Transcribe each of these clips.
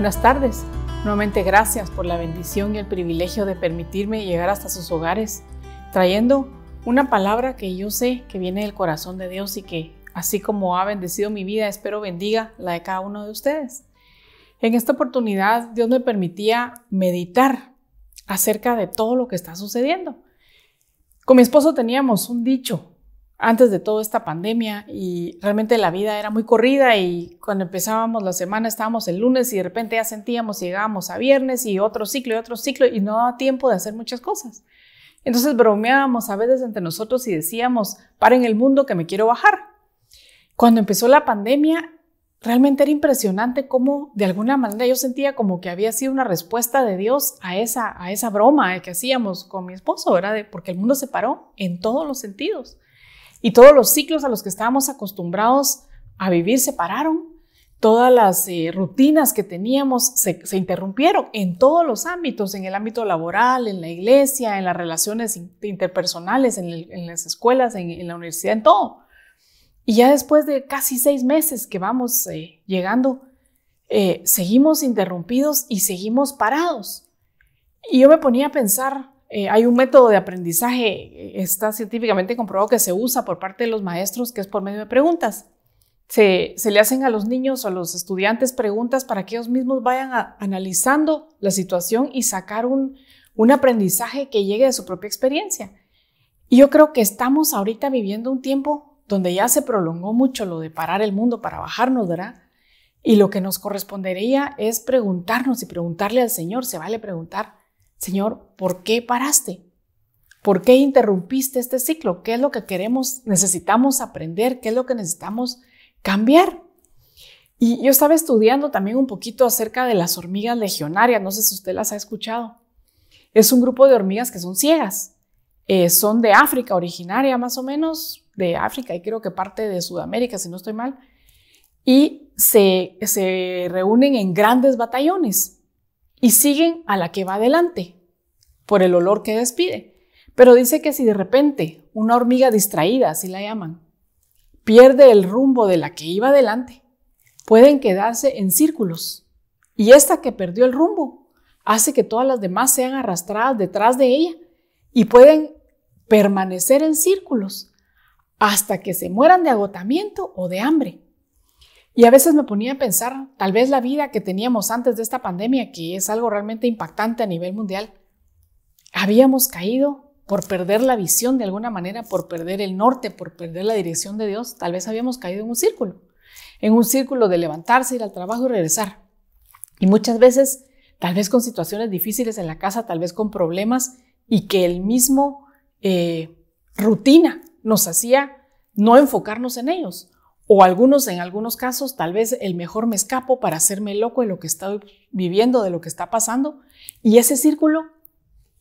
Buenas tardes. Nuevamente gracias por la bendición y el privilegio de permitirme llegar hasta sus hogares, trayendo una palabra que yo sé que viene del corazón de Dios y que, así como ha bendecido mi vida, espero bendiga la de cada uno de ustedes. En esta oportunidad, Dios me permitía meditar acerca de todo lo que está sucediendo. Con mi esposo teníamos un dicho antes de toda esta pandemia y realmente la vida era muy corrida y cuando empezábamos la semana estábamos el lunes y de repente ya sentíamos y llegábamos a viernes y otro ciclo y no daba tiempo de hacer muchas cosas. Entonces bromeábamos a veces entre nosotros y decíamos, paren el mundo que me quiero bajar. Cuando empezó la pandemia, realmente era impresionante cómo de alguna manera yo sentía como que había sido una respuesta de Dios a esa broma que hacíamos con mi esposo, ¿verdad? Porque el mundo se paró en todos los sentidos. Y todos los ciclos a los que estábamos acostumbrados a vivir se pararon. Todas las rutinas que teníamos se interrumpieron en todos los ámbitos, en el ámbito laboral, en la iglesia, en las relaciones interpersonales, en las escuelas, en la universidad, en todo. Y ya después de casi 6 meses que vamos llegando, seguimos interrumpidos y seguimos parados. Y yo me ponía a pensar, hay un método de aprendizaje, está científicamente comprobado que se usa por parte de los maestros, que es por medio de preguntas. Se le hacen a los niños o a los estudiantes preguntas para que ellos mismos vayan analizando la situación y sacar un aprendizaje que llegue de su propia experiencia. Y yo creo que estamos ahorita viviendo un tiempo donde ya se prolongó mucho lo de parar el mundo para bajarnos, ¿verdad? Y lo que nos correspondería es preguntarnos y preguntarle al Señor, se vale preguntar, Señor, ¿por qué paraste? ¿Por qué interrumpiste este ciclo? ¿Qué es lo que necesitamos aprender? ¿Qué es lo que necesitamos cambiar? Y yo estaba estudiando también un poquito acerca de las hormigas legionarias, no sé si usted las ha escuchado. Es un grupo de hormigas que son ciegas. Son de África, originaria más o menos de África y creo que parte de Sudamérica, si no estoy mal. Y se reúnen en grandes batallones y siguen a la que va adelante por el olor que despide. Pero dice que si de repente una hormiga distraída, así la llaman, pierde el rumbo de la que iba adelante, pueden quedarse en círculos. Y esta que perdió el rumbo hace que todas las demás sean arrastradas detrás de ella y pueden permanecer en círculos hasta que se mueran de agotamiento o de hambre. Y a veces me ponía a pensar, tal vez la vida que teníamos antes de esta pandemia, que es algo realmente impactante a nivel mundial, habíamos caído por perder la visión de alguna manera, por perder el norte, por perder la dirección de Dios. Tal vez habíamos caído en un círculo de levantarse, ir al trabajo y regresar. Y muchas veces, tal vez con situaciones difíciles en la casa, tal vez con problemas y que el mismo rutina nos hacía no enfocarnos en ellos. O en algunos casos, tal vez el mejor me escapo para hacerme loco de lo que estoy viviendo, de lo que está pasando. Y ese círculo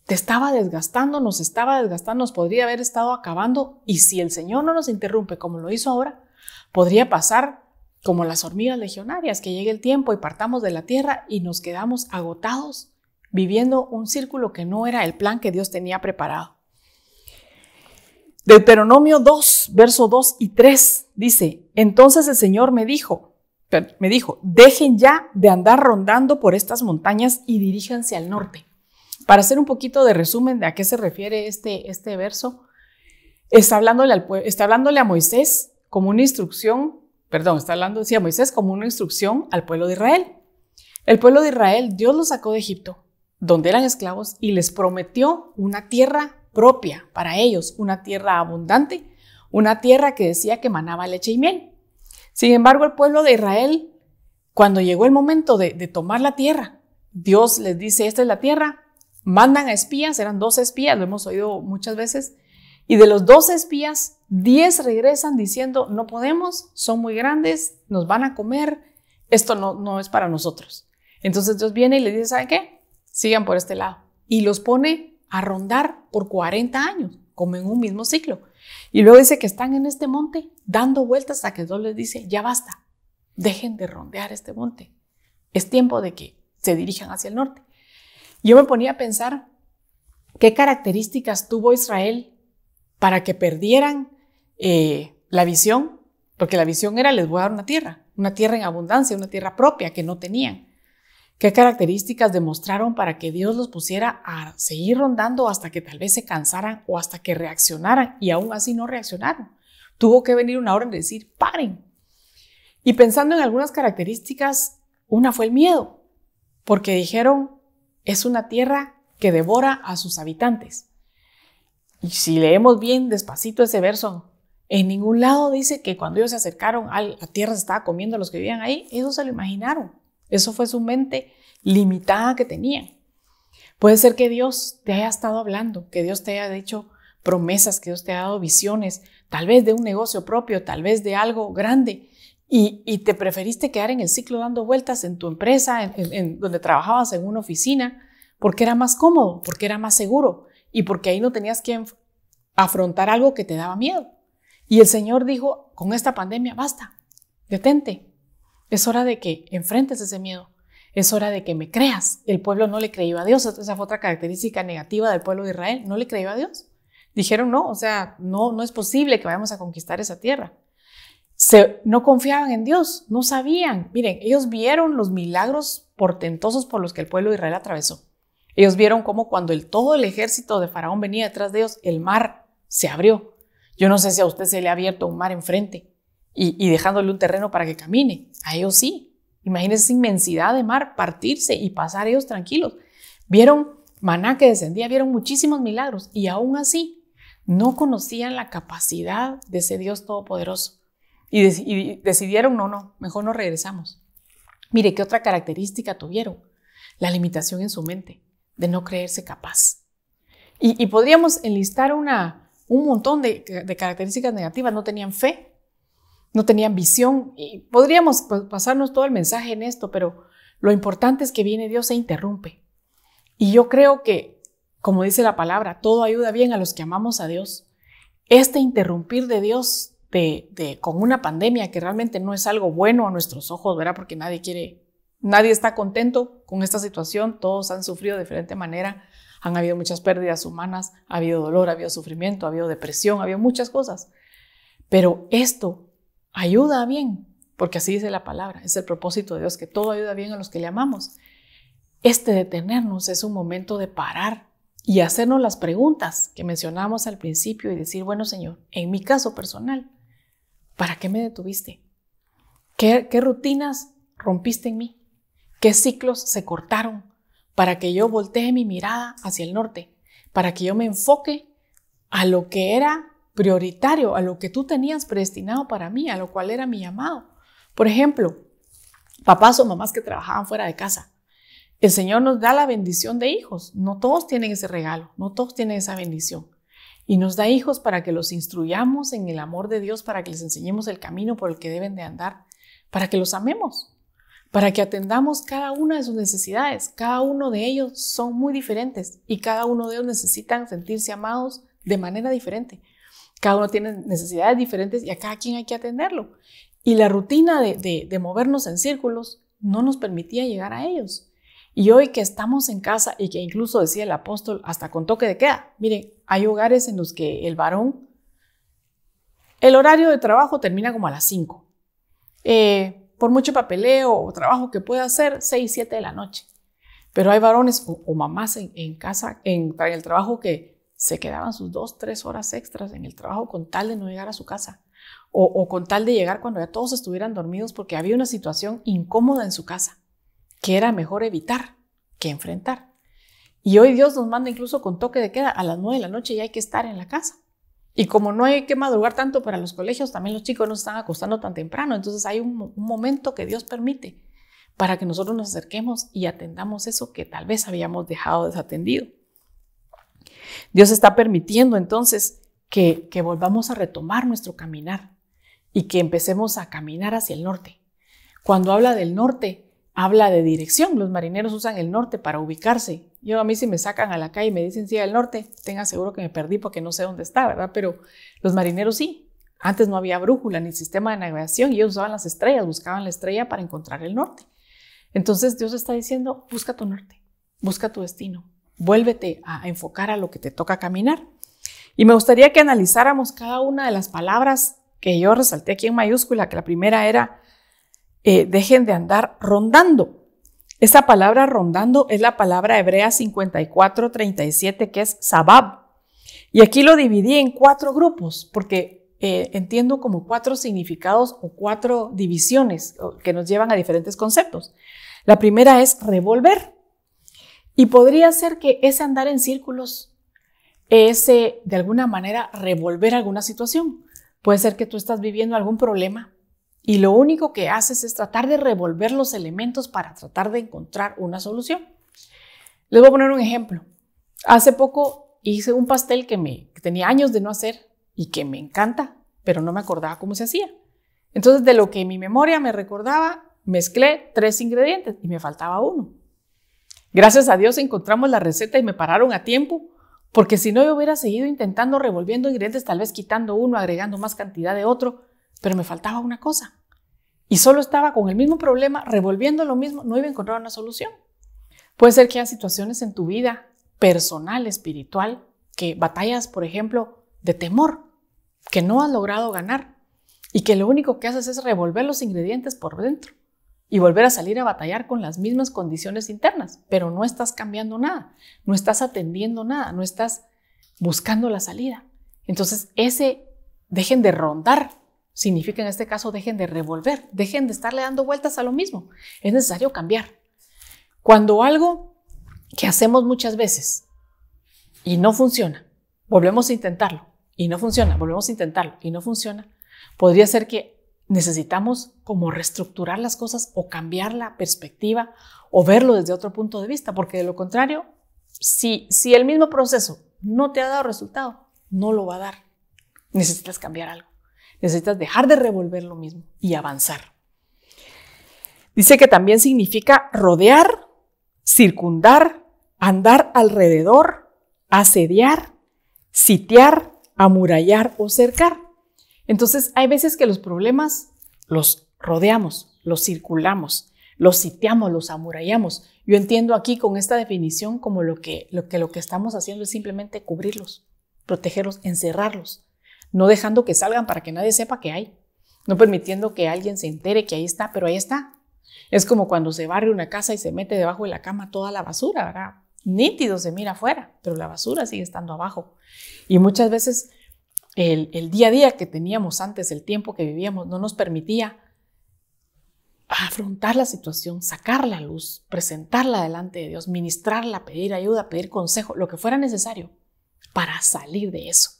te estaba desgastando, nos podría haber estado acabando. Y si el Señor no nos interrumpe como lo hizo ahora, podría pasar como las hormigas legionarias, que llegue el tiempo y partamos de la tierra y nos quedamos agotados, viviendo un círculo que no era el plan que Dios tenía preparado. Deuteronomio 2, verso 2 y 3 dice, entonces el Señor me dijo, dejen ya de andar rondando por estas montañas y diríjanse al norte. Para hacer un poquito de resumen de a qué se refiere este verso, está hablándole a Moisés como una instrucción, a Moisés como una instrucción al pueblo de Israel. El pueblo de Israel, Dios los sacó de Egipto, donde eran esclavos, y les prometió una tierra propia para ellos, una tierra abundante, una tierra que decía que manaba leche y miel. Sin embargo, el pueblo de Israel, cuando llegó el momento de tomar la tierra, Dios les dice, esta es la tierra, mandan a espías, eran 12 espías, lo hemos oído muchas veces, y de los 12 espías, 10 regresan diciendo, no podemos, son muy grandes, nos van a comer, esto no es para nosotros. Entonces Dios viene y les dice, ¿saben qué? Sigan por este lado. Y los pone a rondar por 40 años, como en un mismo ciclo. Y luego dice que están en este monte dando vueltas hasta que Dios les dice, ya basta, dejen de rondear este monte. Es tiempo de que se dirijan hacia el norte. Yo me ponía a pensar qué características tuvo Israel para que perdieran la visión, porque la visión era, les voy a dar una tierra en abundancia, una tierra propia que no tenían. ¿Qué características demostraron para que Dios los pusiera a seguir rondando hasta que tal vez se cansaran o hasta que reaccionaran y aún así no reaccionaron? Tuvo que venir una orden de decir, paren. Y pensando en algunas características, una fue el miedo, porque dijeron, es una tierra que devora a sus habitantes. Y si leemos bien despacito ese verso, en ningún lado dice que cuando ellos se acercaron a la tierra se estaba comiendo a los que vivían ahí. Ellos se lo imaginaron. Eso fue su mente limitada que tenían. Puede ser que Dios te haya estado hablando, que Dios te haya dicho promesas, que Dios te haya dado visiones, tal vez de un negocio propio, tal vez de algo grande, y te preferiste quedar en el ciclo dando vueltas en tu empresa, en donde trabajabas en una oficina, porque era más cómodo, porque era más seguro y porque ahí no tenías que afrontar algo que te daba miedo. Y el Señor dijo, con esta pandemia, basta, detente. Es hora de que enfrentes ese miedo. Es hora de que me creas. El pueblo no le creyó a Dios. Esa fue otra característica negativa del pueblo de Israel. No le creyó a Dios. Dijeron, no es posible que vayamos a conquistar esa tierra. No confiaban en Dios, no sabían. Miren, ellos vieron los milagros portentosos por los que el pueblo de Israel atravesó. Ellos vieron cómo cuando todo el ejército de Faraón venía detrás de ellos, el mar se abrió. Yo no sé si a usted se le ha abierto un mar enfrente y dejándole un terreno para que camine. A ellos sí. Imagínense esa inmensidad de mar partirse y pasar ellos tranquilos. Vieron maná que descendía, vieron muchísimos milagros y aún así no conocían la capacidad de ese Dios todopoderoso. Y decidieron, mejor no regresamos. Mire, ¿qué otra característica tuvieron? La limitación en su mente, de no creerse capaz. Y podríamos enlistar un montón de características negativas. No tenían fe, no tenían visión. Y podríamos pasarnos todo el mensaje en esto, pero lo importante es que viene Dios e interrumpe. Y yo creo que, como dice la palabra, todo ayuda bien a los que amamos a Dios. Este interrumpir de Dios con una pandemia que realmente no es algo bueno a nuestros ojos, ¿verdad? Porque nadie está contento con esta situación, todos han sufrido de diferente manera, han habido muchas pérdidas humanas, ha habido dolor, ha habido sufrimiento, ha habido depresión, ha habido muchas cosas. Pero esto ayuda bien, porque así dice la palabra, es el propósito de Dios, que todo ayuda bien a los que le amamos. Detenernos es un momento de parar y hacernos las preguntas que mencionamos al principio y decir, bueno, Señor, en mi caso personal, ¿para qué me detuviste? ¿Qué rutinas rompiste en mí? ¿Qué ciclos se cortaron para que yo voltee mi mirada hacia el norte? Para que yo me enfoque a lo que era prioritario, a lo que tú tenías predestinado para mí, a lo cual era mi llamado. Por ejemplo, papás o mamás que trabajaban fuera de casa. El Señor nos da la bendición de hijos. No todos tienen ese regalo, no todos tienen esa bendición. Y nos da hijos para que los instruyamos en el amor de Dios, para que les enseñemos el camino por el que deben de andar, para que los amemos, para que atendamos cada una de sus necesidades. Cada uno de ellos son muy diferentes y cada uno de ellos necesitan sentirse amados de manera diferente. Cada uno tiene necesidades diferentes y a cada quien hay que atenderlo. Y la rutina de movernos en círculos no nos permitía llegar a ellos. Y hoy que estamos en casa y que incluso decía el apóstol hasta con toque de queda, miren, hay hogares en los que el varón, el horario de trabajo termina como a las 5. Por mucho papeleo o trabajo que pueda hacer, 6, 7 de la noche. Pero hay varones o mamás en casa, en el trabajo, que se quedaban sus 2, 3 horas extras en el trabajo con tal de no llegar a su casa. O con tal de llegar cuando ya todos estuvieran dormidos porque había una situación incómoda en su casa que era mejor evitar que enfrentar. Y hoy Dios nos manda incluso con toque de queda a las 9 de la noche y hay que estar en la casa. Y como no hay que madrugar tanto para los colegios, también los chicos no se están acostando tan temprano. Entonces hay un momento que Dios permite para que nosotros nos acerquemos y atendamos eso que tal vez habíamos dejado desatendido. Dios está permitiendo entonces que volvamos a retomar nuestro caminar y que empecemos a caminar hacia el norte. Cuando habla del norte, habla de dirección. Los marineros usan el norte para ubicarse. A mí si me sacan a la calle y me dicen siga el norte, tenga seguro que me perdí porque no sé dónde está, ¿verdad? Pero los marineros sí. Antes no había brújula ni sistema de navegación y ellos usaban las estrellas, buscaban la estrella para encontrar el norte. Entonces Dios está diciendo, busca tu norte, busca tu destino, vuélvete a enfocar a lo que te toca caminar. Y me gustaría que analizáramos cada una de las palabras que yo resalté aquí en mayúscula, que la primera era dejen de andar rondando. Esa palabra rondando es la palabra hebrea 54:37, que es sabab. Y aquí lo dividí en 4 grupos porque entiendo como 4 significados o 4 divisiones que nos llevan a diferentes conceptos. La primera es revolver. Y podría ser que ese andar en círculos, ese de alguna manera revolver alguna situación. Puede ser que tú estás viviendo algún problema y lo único que haces es tratar de revolver los elementos para tratar de encontrar una solución. Les voy a poner un ejemplo. Hace poco hice un pastel que tenía años de no hacer y que me encanta, pero no me acordaba cómo se hacía. Entonces, de lo que mi memoria me recordaba, mezclé 3 ingredientes y me faltaba uno. Gracias a Dios encontramos la receta y me pararon a tiempo, porque si no yo hubiera seguido intentando revolviendo ingredientes, tal vez quitando uno, agregando más cantidad de otro, pero me faltaba una cosa. Y solo estaba con el mismo problema, revolviendo lo mismo, no iba a encontrar una solución. Puede ser que haya situaciones en tu vida personal, espiritual, que batallas, por ejemplo, de temor, que no has logrado ganar y que lo único que haces es revolver los ingredientes por dentro y volver a salir a batallar con las mismas condiciones internas, pero no estás cambiando nada, no estás atendiendo nada, no estás buscando la salida. Entonces, dejen de rondar significa en este caso dejen de revolver, dejen de estarle dando vueltas a lo mismo. Es necesario cambiar. Cuando algo que hacemos muchas veces y no funciona, volvemos a intentarlo y no funciona, volvemos a intentarlo y no funciona, podría ser que necesitamos como reestructurar las cosas o cambiar la perspectiva o verlo desde otro punto de vista, porque de lo contrario, si el mismo proceso no te ha dado resultado, no lo va a dar. Necesitas cambiar algo. Necesitas dejar de revolver lo mismo y avanzar. Dice que también significa rodear, circundar, andar alrededor, asediar, sitiar, amurallar o cercar. Entonces, hay veces que los problemas los rodeamos, los circulamos, los sitiamos, los amurallamos. Yo entiendo aquí con esta definición como lo que estamos haciendo es simplemente cubrirlos, protegerlos, encerrarlos, no dejando que salgan para que nadie sepa que hay, no permitiendo que alguien se entere que ahí está, pero ahí está. Es como cuando se barre una casa y se mete debajo de la cama toda la basura, ¿verdad? Nítido se mira afuera, pero la basura sigue estando abajo. Y muchas veces el día a día que teníamos antes, el tiempo que vivíamos, no nos permitía afrontar la situación, sacarla a luz, presentarla delante de Dios, ministrarla, pedir ayuda, pedir consejo, lo que fuera necesario para salir de eso.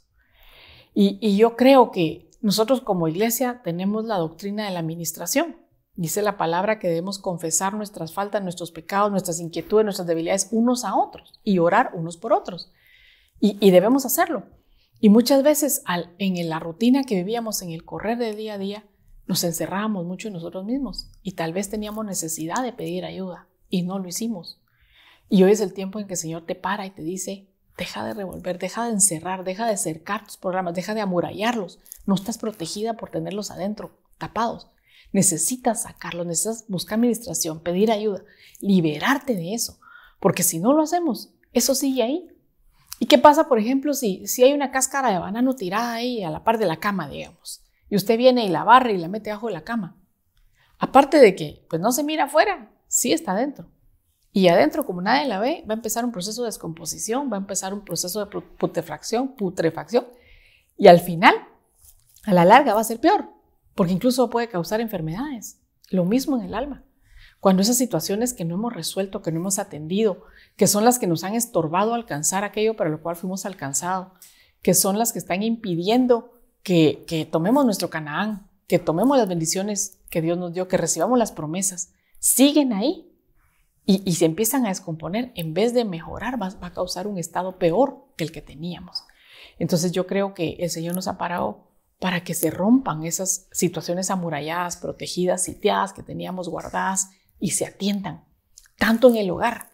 Y yo creo que nosotros como iglesia tenemos la doctrina de la ministración. Dice la palabra que debemos confesar nuestras faltas, nuestros pecados, nuestras inquietudes, nuestras debilidades unos a otros y orar unos por otros. Y debemos hacerlo. Y muchas veces en la rutina que vivíamos, en el correr del día a día, nos encerrábamos mucho en nosotros mismos y tal vez teníamos necesidad de pedir ayuda y no lo hicimos. Y hoy es el tiempo en que el Señor te para y te dice, deja de revolver, deja de encerrar, deja de cercar tus programas, deja de amurallarlos. No estás protegida por tenerlos adentro, tapados. Necesitas sacarlos, necesitas buscar administración, pedir ayuda, liberarte de eso. Porque si no lo hacemos, eso sigue ahí. ¿Y qué pasa, por ejemplo, si hay una cáscara de banano tirada ahí a la par de la cama, digamos, y usted viene y la barre y la mete abajo de la cama? Aparte de que pues no se mira afuera, sí está adentro. Y adentro, como nadie la ve, va a empezar un proceso de descomposición, va a empezar un proceso de putrefacción, y al final, a la larga va a ser peor, porque incluso puede causar enfermedades. Lo mismo en el alma. Cuando esas situaciones que no hemos resuelto, que no hemos atendido, que son las que nos han estorbado alcanzar aquello para lo cual fuimos alcanzados, que son las que están impidiendo que tomemos nuestro Canaán, que tomemos las bendiciones que Dios nos dio, que recibamos las promesas, siguen ahí y se empiezan a descomponer. En vez de mejorar, va a causar un estado peor que el que teníamos. Entonces yo creo que el Señor nos ha parado para que se rompan esas situaciones amuralladas, protegidas, sitiadas que teníamos guardadas y se atiendan, tanto en el hogar,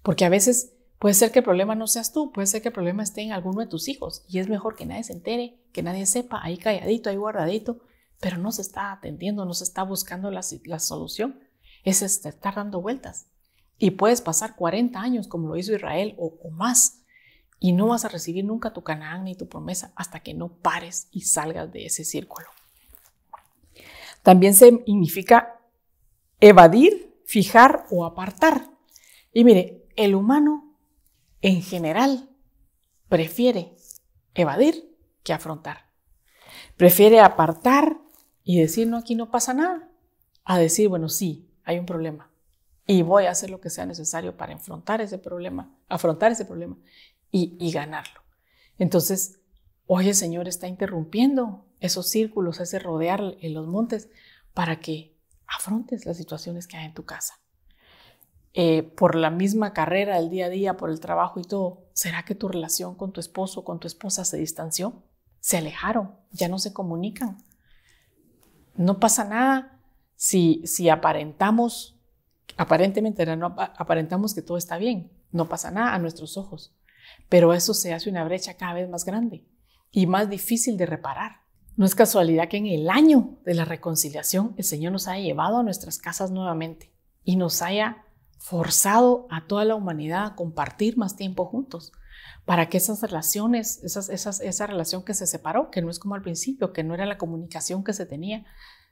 porque a veces puede ser que el problema no seas tú, puede ser que el problema esté en alguno de tus hijos y es mejor que nadie se entere, que nadie sepa, ahí calladito, ahí guardadito, pero no se está atendiendo, no se está buscando la solución, es estar dando vueltas. Y puedes pasar 40 años como lo hizo Israel o más y no vas a recibir nunca tu Canaán ni tu promesa hasta que no pares y salgas de ese círculo. También significa evadir, fijar o apartar. Y mire, el humano en general prefiere evadir que afrontar. Prefiere apartar y decir, no, aquí no pasa nada, a decir, bueno, sí, hay un problema y voy a hacer lo que sea necesario para afrontar ese problema y ganarlo. Entonces, hoy el Señor está interrumpiendo esos círculos, ese rodear en los montes para que afrontes las situaciones que hay en tu casa. Por la misma carrera del día a día, por el trabajo y todo, ¿será que tu relación con tu esposo o con tu esposa se distanció? ¿Se alejaron? ¿Ya no se comunican? No pasa nada si aparentamos que todo está bien. No pasa nada a nuestros ojos. Pero eso se hace una brecha cada vez más grande y más difícil de reparar. No es casualidad que en el año de la reconciliación el Señor nos haya llevado a nuestras casas nuevamente y nos haya forzado a toda la humanidad a compartir más tiempo juntos, para que esas relaciones, esa relación que se separó, que no es como al principio, que no era la comunicación que se tenía,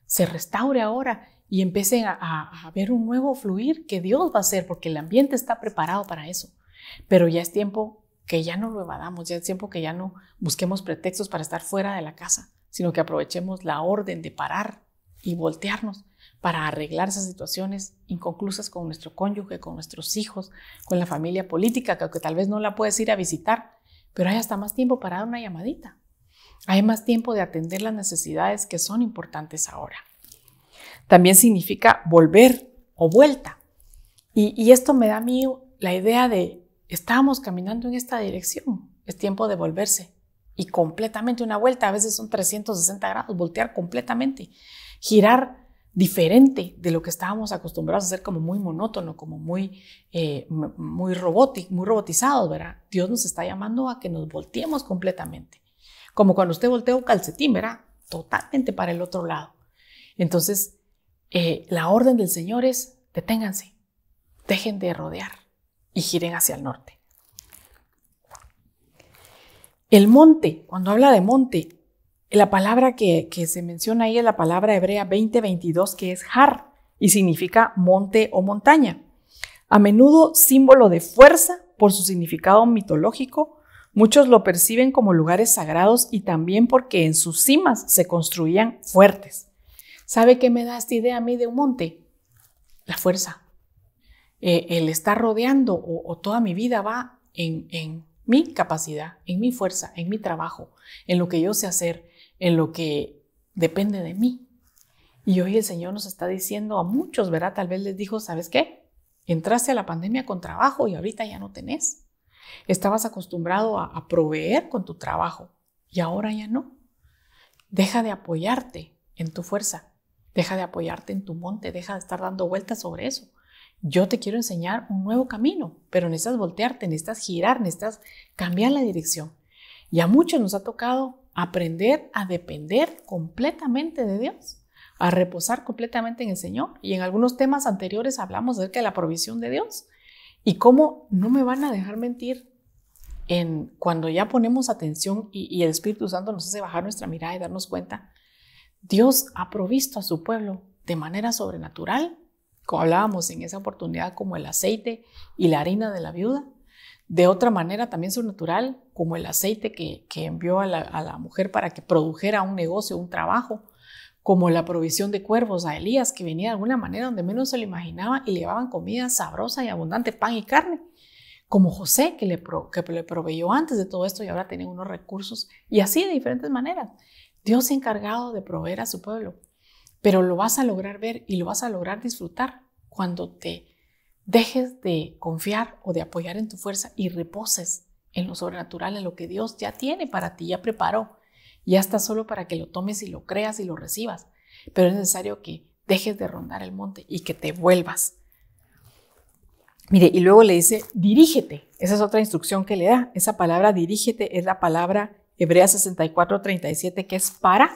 se restaure ahora y empiecen a ver un nuevo fluir que Dios va a hacer, porque el ambiente está preparado para eso. Pero ya es tiempo que ya no lo evadamos, ya es tiempo que ya no busquemos pretextos para estar fuera de la casa, sino que aprovechemos la orden de parar y voltearnos para arreglar esas situaciones inconclusas con nuestro cónyuge, con nuestros hijos, con la familia política, que tal vez no la puedes ir a visitar, pero hay hasta más tiempo para dar una llamadita. Hay más tiempo de atender las necesidades que son importantes ahora. También significa volver o vuelta. Y esto me da a mí la idea de, estábamos caminando en esta dirección, es tiempo de volverse. Y completamente una vuelta, a veces son 360 grados, voltear completamente, girar diferente de lo que estábamos acostumbrados a hacer, como muy monótono, como muy robotizados, ¿verdad? Dios nos está llamando a que nos volteemos completamente. Como cuando usted voltea un calcetín, ¿verdad? Totalmente para el otro lado. Entonces, la orden del Señor es, deténganse, dejen de rodear y giren hacia el norte. El monte, cuando habla de monte, la palabra que se menciona ahí es la palabra hebrea 20:22, que es har, y significa monte o montaña. A menudo símbolo de fuerza por su significado mitológico, muchos lo perciben como lugares sagrados y también porque en sus cimas se construían fuertes. ¿Sabe qué me da esta idea a mí de un monte? La fuerza. El estar rodeando o toda mi vida va en mi capacidad, en mi fuerza, en mi trabajo, en lo que yo sé hacer, en lo que depende de mí. Y hoy el Señor nos está diciendo a muchos, ¿verdad? Tal vez les dijo, ¿sabes qué? Entraste a la pandemia con trabajo y ahorita ya no tenés. Estabas acostumbrado a proveer con tu trabajo y ahora ya no. Deja de apoyarte en tu fuerza, deja de apoyarte en tu monte, deja de estar dando vueltas sobre eso. Yo te quiero enseñar un nuevo camino, pero necesitas voltearte, necesitas girar, necesitas cambiar la dirección. Y a muchos nos ha tocado aprender a depender completamente de Dios, a reposar completamente en el Señor. Y en algunos temas anteriores hablamos acerca de la provisión de Dios y cómo no me van a dejar mentir cuando ya ponemos atención y el Espíritu Santo nos hace bajar nuestra mirada y darnos cuenta. Dios ha provisto a su pueblo de manera sobrenatural, como hablábamos en esa oportunidad, como el aceite y la harina de la viuda. De otra manera también sobrenatural, como el aceite que envió a la mujer para que produjera un negocio, un trabajo, como la provisión de cuervos a Elías, que venía de alguna manera donde menos se lo imaginaba y le llevaban comida sabrosa y abundante, pan y carne, como José, que le proveyó antes de todo esto y ahora tenía unos recursos, y así de diferentes maneras. Dios se ha encargado de proveer a su pueblo, pero lo vas a lograr ver y lo vas a lograr disfrutar cuando te dejes de confiar o de apoyar en tu fuerza y reposes en lo sobrenatural, en lo que Dios ya tiene para ti, ya preparó. Ya está solo para que lo tomes y lo creas y lo recibas. Pero es necesario que dejes de rondar el monte y que te vuelvas. Mire, y luego le dice, dirígete. Esa es otra instrucción que le da. Esa palabra dirígete es la palabra Hebrea 64:37, que es para,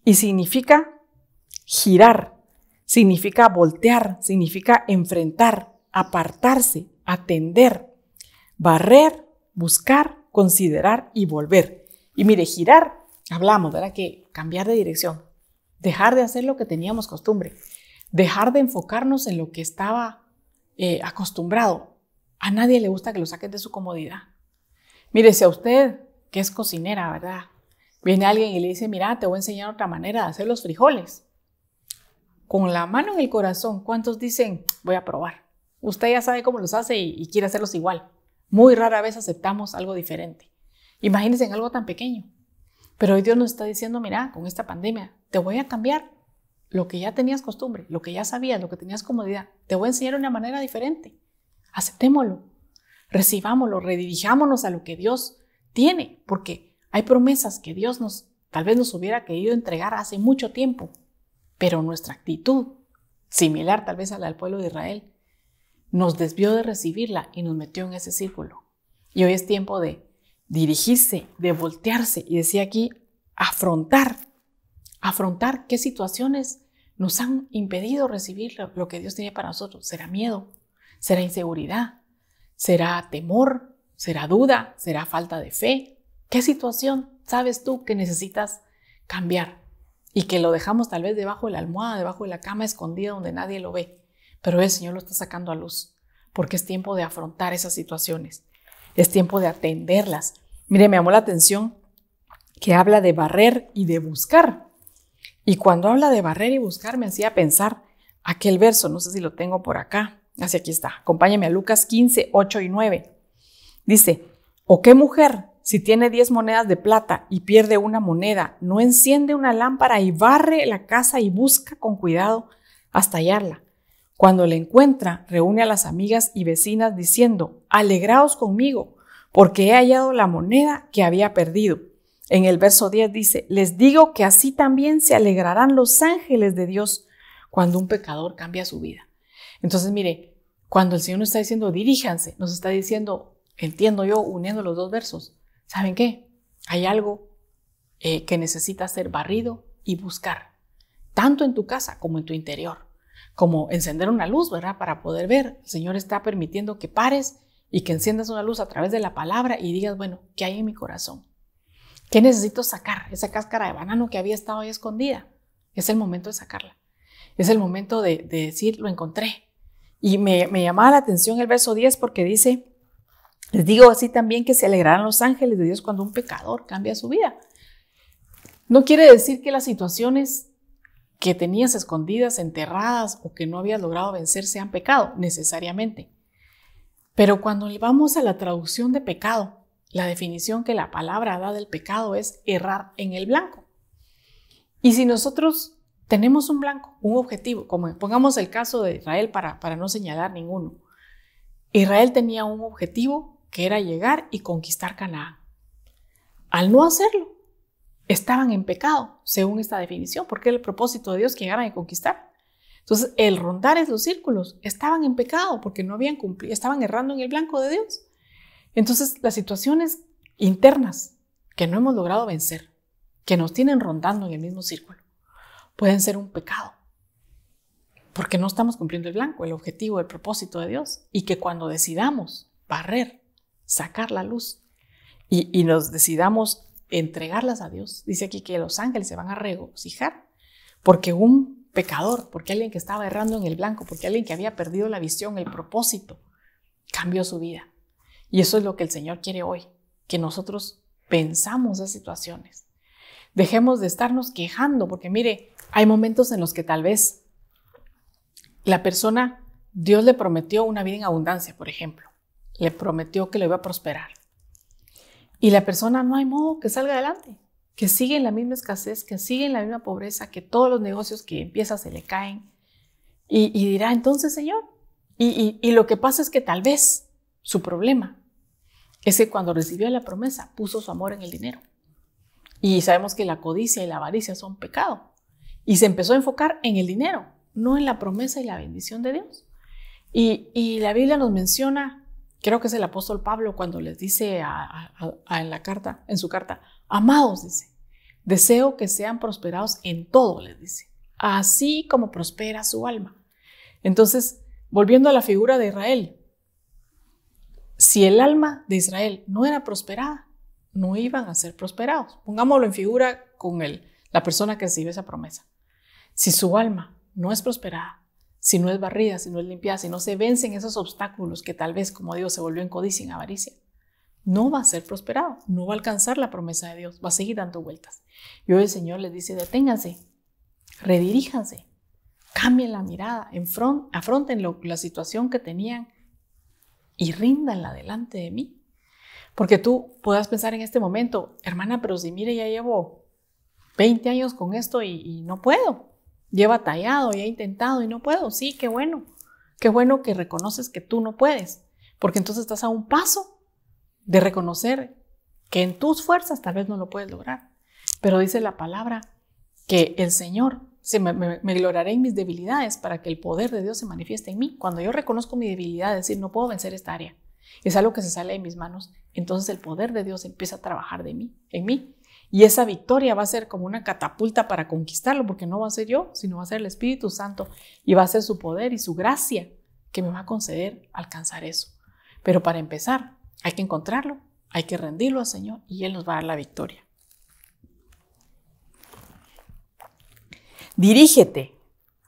y significa girar, significa voltear, significa enfrentar, apartarse, atender, barrer, buscar, considerar y volver. Y mire, girar, hablamos, ¿verdad? Que cambiar de dirección, dejar de hacer lo que teníamos costumbre, Dejar de enfocarnos en lo que estaba acostumbrado. A nadie le gusta que lo saquen de su comodidad. Mire, si a usted, que es cocinera, ¿verdad? Viene alguien y le dice, mira, te voy a enseñar otra manera de hacer los frijoles. Con la mano en el corazón, ¿cuántos dicen, voy a probar? Usted ya sabe cómo los hace y quiere hacerlos igual. Muy rara vez aceptamos algo diferente. Imagínense en algo tan pequeño. Pero hoy Dios nos está diciendo, mira, con esta pandemia, te voy a cambiar lo que ya tenías costumbre, lo que ya sabías, lo que tenías comodidad. Te voy a enseñar una manera diferente. Aceptémoslo, recibámoslo, redirijámonos a lo que Dios tiene, porque hay promesas que Dios tal vez nos hubiera querido entregar hace mucho tiempo, pero nuestra actitud, similar tal vez a la del pueblo de Israel, nos desvió de recibirla y nos metió en ese círculo. Y hoy es tiempo de dirigirse, de voltearse y decir aquí, afrontar qué situaciones nos han impedido recibir lo que Dios tiene para nosotros. ¿Será miedo? ¿Será inseguridad? ¿Será temor? ¿Será duda? ¿Será falta de fe? ¿Qué situación sabes tú que necesitas cambiar? Y que lo dejamos tal vez debajo de la almohada, debajo de la cama, escondida donde nadie lo ve. Pero el Señor lo está sacando a luz, porque es tiempo de afrontar esas situaciones. Es tiempo de atenderlas. Mire, me llamó la atención que habla de barrer y de buscar. Y cuando habla de barrer y buscar, me hacía pensar aquel verso, no sé si lo tengo por acá. Así aquí está. Acompáñame a Lucas 15, 8 y 9. Dice, ¿o qué mujer, si tiene 10 monedas de plata y pierde una moneda, no enciende una lámpara y barre la casa y busca con cuidado hasta hallarla? Cuando la encuentra, reúne a las amigas y vecinas diciendo, alegraos conmigo, porque he hallado la moneda que había perdido. En el verso 10 dice, les digo que así también se alegrarán los ángeles de Dios cuando un pecador cambia su vida. Entonces, mire, cuando el Señor nos está diciendo, diríjanse, nos está diciendo, entiendo yo, uniendo los dos versos, ¿saben qué? Hay algo que necesita ser barrido y buscar, tanto en tu casa como en tu interior, como encender una luz, ¿verdad? Para poder ver. El Señor está permitiendo que pares y que enciendas una luz a través de la palabra y digas, bueno, ¿qué hay en mi corazón? ¿Qué necesito sacar? Esa cáscara de banano que había estado ahí escondida. Es el momento de sacarla. Es el momento de decir, lo encontré. Y me llamaba la atención el verso 10 porque dice, les digo así también que se alegrarán los ángeles de Dios cuando un pecador cambia su vida. No quiere decir que las situaciones que tenías escondidas, enterradas o que no habías logrado vencer sean pecado, necesariamente. Pero cuando vamos a la traducción de pecado, la definición que la palabra da del pecado es errar en el blanco. Y si nosotros tenemos un blanco, un objetivo, como pongamos el caso de Israel para no señalar ninguno. Israel tenía un objetivo que era llegar y conquistar Canaán. Al no hacerlo, estaban en pecado, según esta definición, porque era el propósito de Dios que llegaran a conquistar. Entonces, el rondar esos círculos, estaban en pecado porque no habían cumplido, estaban errando en el blanco de Dios. Entonces, las situaciones internas que no hemos logrado vencer, que nos tienen rondando en el mismo círculo, pueden ser un pecado, porque no estamos cumpliendo el blanco, el objetivo, el propósito de Dios, y que cuando decidamos barrer, sacar la luz y nos decidamos entregarlas a Dios, dice aquí que los ángeles se van a regocijar, porque un pecador, porque alguien que estaba errando en el blanco, porque alguien que había perdido la visión, el propósito, cambió su vida. Y eso es lo que el Señor quiere hoy, que nosotros pensamos esas situaciones. Dejemos de estarnos quejando, porque mire, hay momentos en los que tal vez la persona, Dios le prometió una vida en abundancia, por ejemplo. Le prometió que lo iba a prosperar. Y la persona no hay modo que salga adelante, que sigue en la misma escasez, que sigue en la misma pobreza, que todos los negocios que empieza se le caen. Y dirá, entonces, Señor, y lo que pasa es que tal vez su problema es que cuando recibió la promesa puso su amor en el dinero. Y sabemos que la codicia y la avaricia son pecado. Y se empezó a enfocar en el dinero, no en la promesa y la bendición de Dios. Y la Biblia nos menciona, creo que es el apóstol Pablo cuando les dice en su carta, amados, dice, deseo que sean prosperados en todo, les dice, así como prospera su alma. Entonces, volviendo a la figura de Israel, si el alma de Israel no era prosperada, no iban a ser prosperados. Pongámoslo en figura con la persona que recibe esa promesa. Si su alma no es prosperada, si no es barrida, si no es limpiada, si no se vencen esos obstáculos que tal vez, como digo, se volvió en codicia, en avaricia, no va a ser prosperado, no va a alcanzar la promesa de Dios, va a seguir dando vueltas. Y hoy el Señor les dice, deténganse, rediríjanse, cambien la mirada, afronten la situación que tenían y ríndanla delante de mí. Porque tú puedas pensar en este momento, hermana, pero si mire, ya llevo 20 años con esto y no puedo. Ya he batallado, ya he intentado y no puedo. Sí, qué bueno. Qué bueno que reconoces que tú no puedes. Porque entonces estás a un paso de reconocer que en tus fuerzas tal vez no lo puedes lograr. Pero dice la palabra que el Señor, me gloriaré en mis debilidades para que el poder de Dios se manifieste en mí. Cuando yo reconozco mi debilidad, es decir, no puedo vencer esta área, es algo que se sale de mis manos, entonces el poder de Dios empieza a trabajar en mí. Y esa victoria va a ser como una catapulta para conquistarlo, porque no va a ser yo, sino va a ser el Espíritu Santo y va a ser su poder y su gracia que me va a conceder alcanzar eso. Pero para empezar, hay que encontrarlo, hay que rendirlo al Señor y Él nos va a dar la victoria. Dirígete,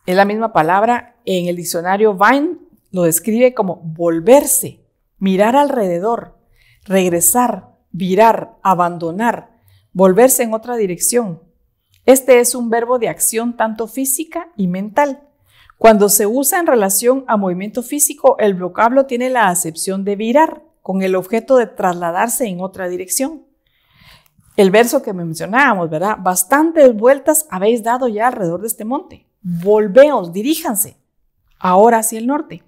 es la misma palabra, en el diccionario Vine lo describe como volverse, mirar alrededor, regresar, virar, abandonar, volverse en otra dirección. Este es un verbo de acción tanto física y mental. Cuando se usa en relación a movimiento físico, el vocablo tiene la acepción de virar, con el objeto de trasladarse en otra dirección. El verso que mencionábamos, ¿verdad? Bastantes vueltas habéis dado ya alrededor de este monte. Volveos, diríjanse, ahora hacia el norte.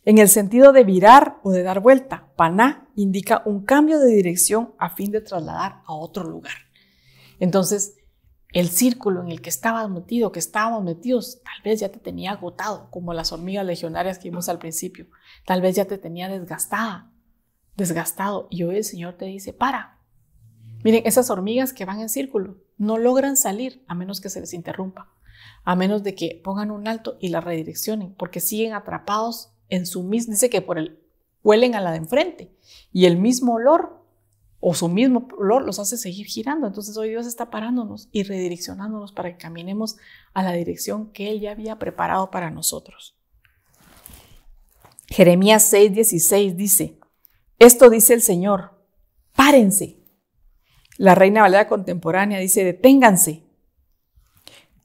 En el sentido de virar o de dar vuelta, paná indica un cambio de dirección a fin de trasladar a otro lugar. Entonces, el círculo en el que estábamos metidos, tal vez ya te tenía agotado, como las hormigas legionarias que vimos al principio. Tal vez ya te tenía desgastado. Y hoy el Señor te dice, para. Miren, esas hormigas que van en círculo no logran salir a menos que se les interrumpa, a menos de que pongan un alto y la redireccionen, porque siguen atrapados en su mismo, dice que huelen a la de enfrente y el mismo olor o su mismo olor los hace seguir girando. Entonces hoy Dios está parándonos y redireccionándonos para que caminemos a la dirección que Él ya había preparado para nosotros. Jeremías 6:16 dice, esto dice el Señor, párense. La Reina Valera contemporánea dice, deténganse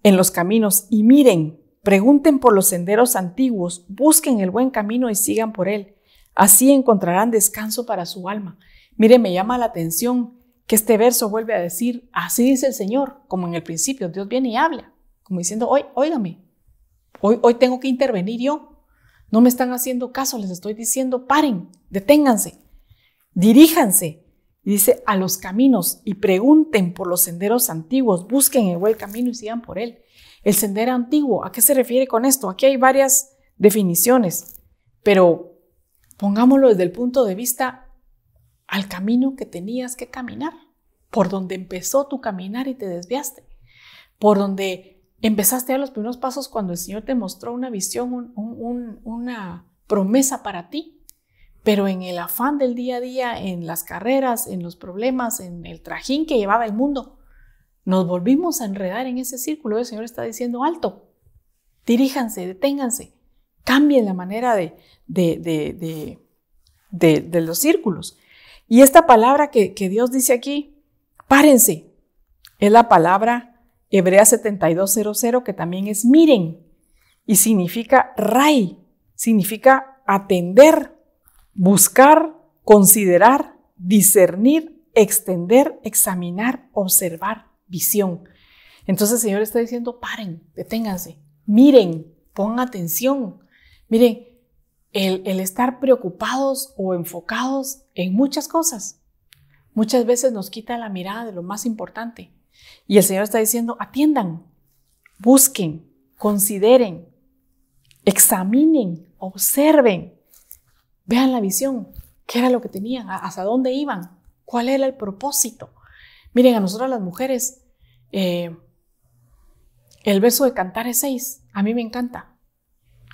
en los caminos y miren, pregunten por los senderos antiguos, busquen el buen camino y sigan por él. Así encontrarán descanso para su alma. Miren, me llama la atención que este verso vuelve a decir, así dice el Señor, como en el principio, Dios viene y habla, como diciendo, óigame, hoy tengo que intervenir yo. No me están haciendo caso, les estoy diciendo, paren, deténganse, diríjanse. Y dice, a los caminos y pregunten por los senderos antiguos, busquen el buen camino y sigan por él. El sendero antiguo, ¿a qué se refiere con esto? Aquí hay varias definiciones, pero pongámoslo desde el punto de vista al camino que tenías que caminar, por donde empezó tu caminar y te desviaste, por donde empezaste a dar los primeros pasos cuando el Señor te mostró una visión, una promesa para ti. Pero en el afán del día a día, en las carreras, en los problemas, en el trajín que llevaba el mundo, nos volvimos a enredar en ese círculo. El Señor está diciendo, alto, diríjanse, deténganse, cambien la manera de los círculos. Y esta palabra que Dios dice aquí, párense, es la palabra hebrea 7200, que también es miren, y significa ray, significa atender, buscar, considerar, discernir, extender, examinar, observar, visión. Entonces el Señor está diciendo, paren, deténganse, miren, pongan atención. Miren, el estar preocupados o enfocados en muchas cosas, muchas veces nos quita la mirada de lo más importante. Y el Señor está diciendo, atiendan, busquen, consideren, examinen, observen. Vean la visión, qué era lo que tenían, hacia dónde iban, cuál era el propósito. Miren, a nosotras las mujeres, el verso de Cantares 6, a mí me encanta.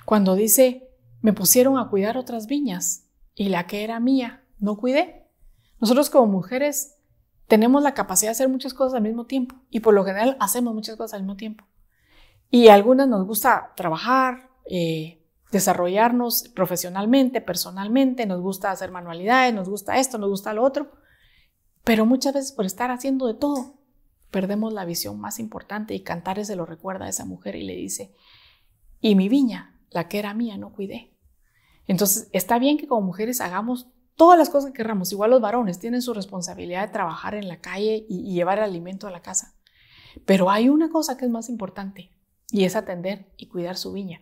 Cuando dice, me pusieron a cuidar otras viñas y la que era mía no cuidé. Nosotros como mujeres tenemos la capacidad de hacer muchas cosas al mismo tiempo y por lo general hacemos muchas cosas al mismo tiempo. Y a algunas nos gusta trabajar, desarrollarnos profesionalmente, personalmente, nos gusta hacer manualidades, nos gusta esto, nos gusta lo otro, pero muchas veces por estar haciendo de todo, perdemos la visión más importante. Y Cantares se lo recuerda a esa mujer y le dice, y mi viña, la que era mía, no cuidé. Entonces, está bien que como mujeres hagamos todas las cosas que querramos. Igual los varones tienen su responsabilidad de trabajar en la calle y llevar el alimento a la casa. Pero hay una cosa que es más importante y es atender y cuidar su viña.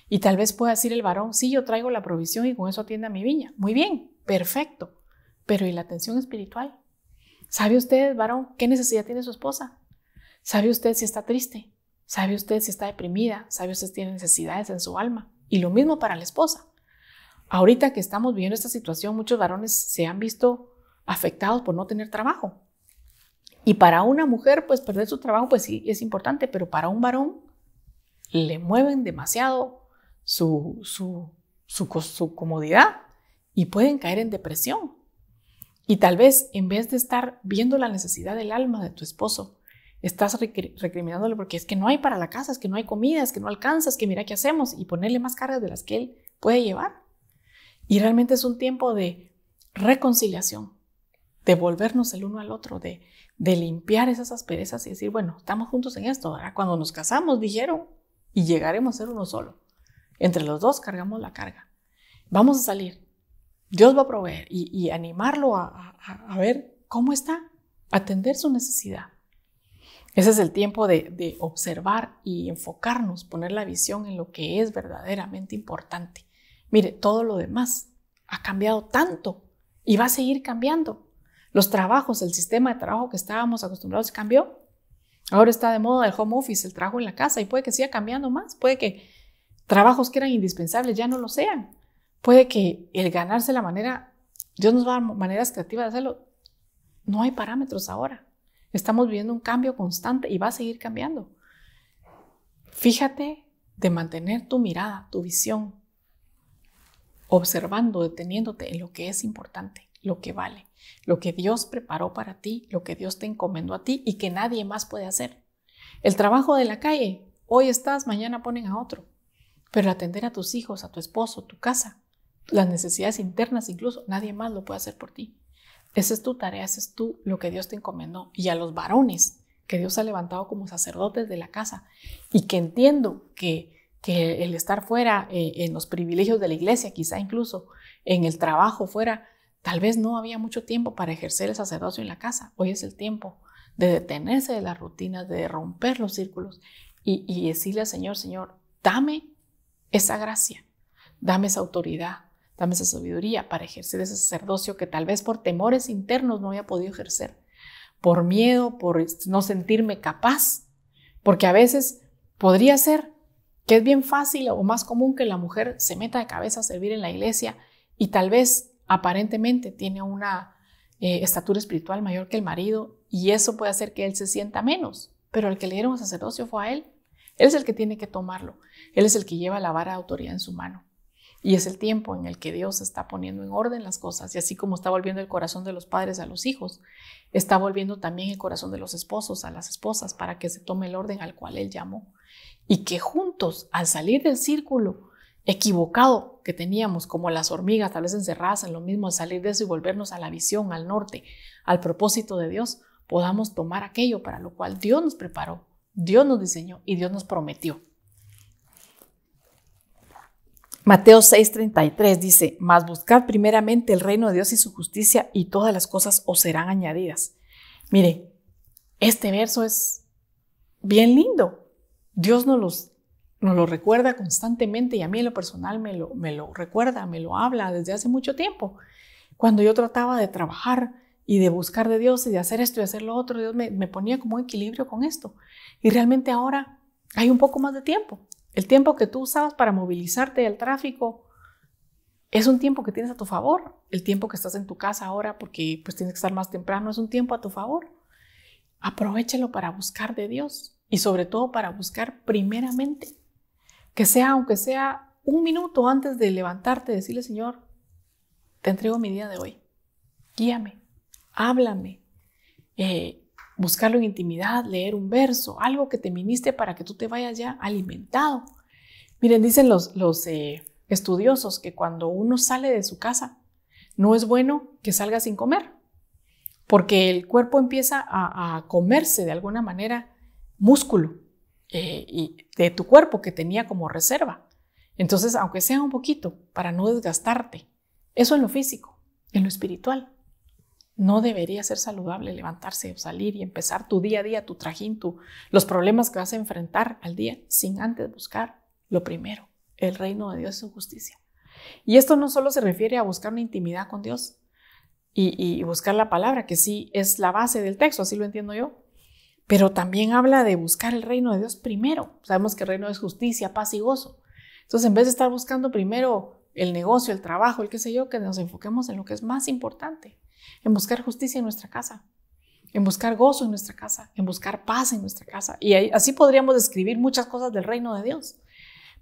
Y tal vez pueda decir el varón, sí, yo traigo la provisión y con eso atiende a mi viña. Muy bien, perfecto. Pero ¿y la atención espiritual? ¿Sabe usted, varón, qué necesidad tiene su esposa? ¿Sabe usted si está triste? ¿Sabe usted si está deprimida? ¿Sabe usted si tiene necesidades en su alma? Y lo mismo para la esposa. Ahorita que estamos viviendo esta situación, muchos varones se han visto afectados por no tener trabajo. Y para una mujer, pues perder su trabajo, pues sí, es importante, pero para un varón le mueven demasiado su comodidad y pueden caer en depresión. Y tal vez en vez de estar viendo la necesidad del alma de tu esposo, estás recriminándole porque es que no hay para la casa, es que no hay comida, es que no alcanza, es que mira qué hacemos, y ponerle más cargas de las que él puede llevar. Y realmente es un tiempo de reconciliación, de volvernos el uno al otro, de limpiar esas asperezas y decir, bueno, estamos juntos en esto, ¿verdad? Cuando nos casamos dijeron, y llegaremos a ser uno solo. Entre los dos cargamos la carga. Vamos a salir. Dios va a proveer y animarlo a ver cómo está, atender su necesidad. Ese es el tiempo de observar y enfocarnos, poner la visión en lo que es verdaderamente importante. Mire, todo lo demás ha cambiado tanto y va a seguir cambiando. Los trabajos, el sistema de trabajo que estábamos acostumbrados cambió. Ahora está de moda el home office, el trabajo en la casa, y puede que siga cambiando más. Puede que trabajos que eran indispensables ya no lo sean. Puede que el ganarse la manera, Dios nos va a dar maneras creativas de hacerlo. No hay parámetros ahora. Estamos viviendo un cambio constante y va a seguir cambiando. Fíjate de mantener tu mirada, tu visión, observando, deteniéndote en lo que es importante, lo que vale, lo que Dios preparó para ti, lo que Dios te encomendó a ti y que nadie más puede hacer. El trabajo de la calle, hoy estás, mañana ponen a otro. Pero atender a tus hijos, a tu esposo, tu casa, las necesidades internas incluso, nadie más lo puede hacer por ti. Esa es tu tarea, ese es lo que Dios te encomendó. Y a los varones que Dios ha levantado como sacerdotes de la casa y que entiendo que el estar fuera en los privilegios de la iglesia, quizá incluso en el trabajo fuera, tal vez no había mucho tiempo para ejercer el sacerdocio en la casa. Hoy es el tiempo de detenerse de las rutinas, de romper los círculos y decirle al Señor, Señor, dame esa gracia, dame esa autoridad, dame esa sabiduría para ejercer ese sacerdocio que tal vez por temores internos no había podido ejercer, por miedo, por no sentirme capaz, porque a veces podría ser que es bien fácil o más común que la mujer se meta de cabeza a servir en la iglesia y tal vez aparentemente tiene una estatura espiritual mayor que el marido y eso puede hacer que él se sienta menos, pero el que le dieron sacerdocio fue a él. Él es el que tiene que tomarlo. Él es el que lleva la vara de autoridad en su mano. Y es el tiempo en el que Dios está poniendo en orden las cosas. Y así como está volviendo el corazón de los padres a los hijos, está volviendo también el corazón de los esposos a las esposas para que se tome el orden al cual Él llamó. Y que juntos, al salir del círculo equivocado que teníamos, como las hormigas, tal vez encerradas en lo mismo, al salir de eso y volvernos a la visión, al norte, al propósito de Dios, podamos tomar aquello para lo cual Dios nos preparó, Dios nos diseñó y Dios nos prometió. Mateo 6:33 dice, mas buscad primeramente el reino de Dios y su justicia y todas las cosas os serán añadidas. Mire, este verso es bien lindo. Dios nos lo recuerda constantemente y a mí en lo personal me lo recuerda, me lo habla desde hace mucho tiempo. Cuando yo trataba de trabajar y de buscar de Dios y de hacer esto y hacer lo otro, Dios me ponía como un equilibrio con esto. Y realmente ahora hay un poco más de tiempo. El tiempo que tú usabas para movilizarte del tráfico es un tiempo que tienes a tu favor. El tiempo que estás en tu casa ahora porque pues tienes que estar más temprano es un tiempo a tu favor. Aprovéchalo para buscar de Dios y sobre todo para buscar primeramente. Que sea, aunque sea un minuto antes de levantarte, decirle, Señor, te entrego mi día de hoy. Guíame, háblame. Buscarlo en intimidad, leer un verso, algo que te ministre para que tú te vayas ya alimentado. Miren, dicen los estudiosos que cuando uno sale de su casa, no es bueno que salga sin comer, porque el cuerpo empieza a comerse de alguna manera músculo y de tu cuerpo que tenía como reserva. Entonces, aunque sea un poquito, para no desgastarte, eso en lo físico, en lo espiritual. No debería ser saludable levantarse o salir y empezar tu día a día, tu trajín, los problemas que vas a enfrentar al día sin antes buscar lo primero, el reino de Dios y su justicia. Y esto no solo se refiere a buscar una intimidad con Dios y buscar la palabra, que sí es la base del texto, así lo entiendo yo, pero también habla de buscar el reino de Dios primero. Sabemos que el reino es justicia, paz y gozo. Entonces, en vez de estar buscando primero el negocio, el trabajo, el qué sé yo, que nos enfoquemos en lo que es más importante, en buscar justicia en nuestra casa, en buscar gozo en nuestra casa, en buscar paz en nuestra casa. Y así podríamos describir muchas cosas del reino de Dios.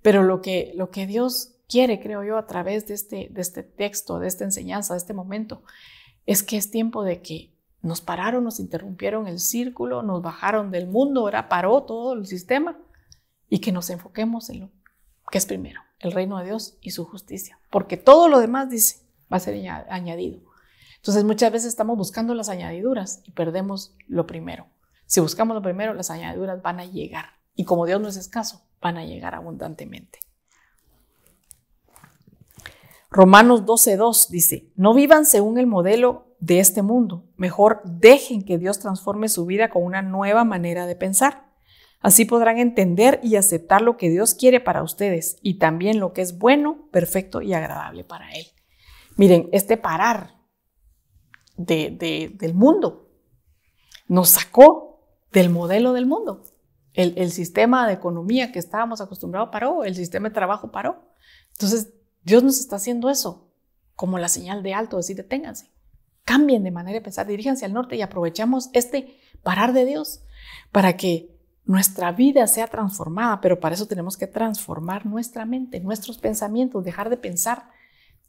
Pero lo que Dios quiere, creo yo, a través de este texto, de esta enseñanza, de este momento, es que es tiempo de que nos pararon, nos interrumpieron el círculo, nos bajaron del mundo, ahora paró todo el sistema y que nos enfoquemos en lo que es primero, el reino de Dios y su justicia. Porque todo lo demás, dice, va a ser añadido. Entonces muchas veces estamos buscando las añadiduras y perdemos lo primero. Si buscamos lo primero, las añadiduras van a llegar. Y como Dios no es escaso, van a llegar abundantemente. Romanos 12:2 dice, no vivan según el modelo de este mundo. Mejor dejen que Dios transforme su vida con una nueva manera de pensar. Así podrán entender y aceptar lo que Dios quiere para ustedes y también lo que es bueno, perfecto y agradable para Él. Miren, este parar del mundo nos sacó del modelo del mundo. El sistema de economía que estábamos acostumbrados paró, el sistema de trabajo paró. Entonces, Dios nos está haciendo eso como la señal de alto, decir, deténganse, cambien de manera de pensar, diríjanse al norte y aprovechamos este parar de Dios para que nuestra vida sea transformada, pero para eso tenemos que transformar nuestra mente, nuestros pensamientos, dejar de pensar